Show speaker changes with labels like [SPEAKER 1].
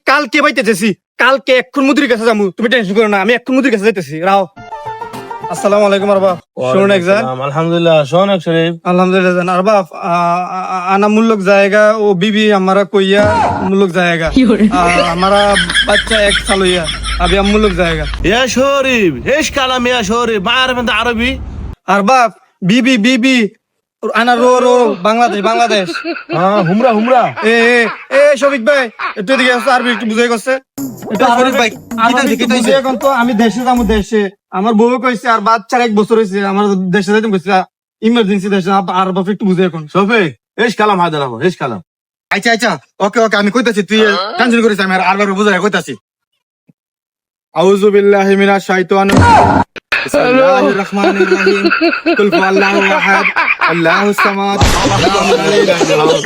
[SPEAKER 1] কালকে পাইতেছি, কালকে এক্ষুন মুদির কাছে যাবো, তুমি টেনশন করো না, আমি এক্ষুন মুদির কাছে যাইতেছি। রাও। আসসালামু আলাইকুম আরবাব। শুনুন একজন।
[SPEAKER 2] আলহামদুলিল্লাহ শোনেক শরীফ।
[SPEAKER 1] আলহামদুলিল্লাহ জান আরবাব, আনা মুল্লক জায়গা ও বিবি हमारा कोइया मुल्क जाएगा, हमारा बच्चा 1 साल हुआ, अभी हम मुल्क जाएगा।
[SPEAKER 2] يا شريف ايش كلام يا شريف؟ ما اعرف انت عربي؟
[SPEAKER 1] अरबाब बीबी बीबी আনা রো রো বাংলাদেশ বাংলাদেশ।
[SPEAKER 2] हाँ हुमरा हुमरा।
[SPEAKER 1] এ এ এ শফিক ভাই একটু এদিকে আসো, আরবি একটু বুঝাই করছে।
[SPEAKER 3] শরীফ ভাই,
[SPEAKER 1] এখন তো আমি দেশে যাবো, দেশে আমার বউ কইছে আর বাচ্চার 1 বছর হয়েছে, আমার দেশে যাইতে কইছে, ইমার্জেন্সি দেশে। আর বাপ একটু বুঝে এখন।
[SPEAKER 2] شوفي ايش كلام هذا له؟ ايش كلام؟
[SPEAKER 3] আচ্ছা আচ্ছা, ওকে ওকে, আমি কইতাছি, তুই টেনশন করিস, আমি আর বুঝাই কইতাছি। আউযু বিল্লাহি মিনাশ শাইতানির বিসমিল্লাহির রহমানির রহিম। কুল হুয়াল্লাহু আহাদ, আল্লাহুস সামাদ, লাম ইয়ালিদ ওয়া লাম ইউলাদ।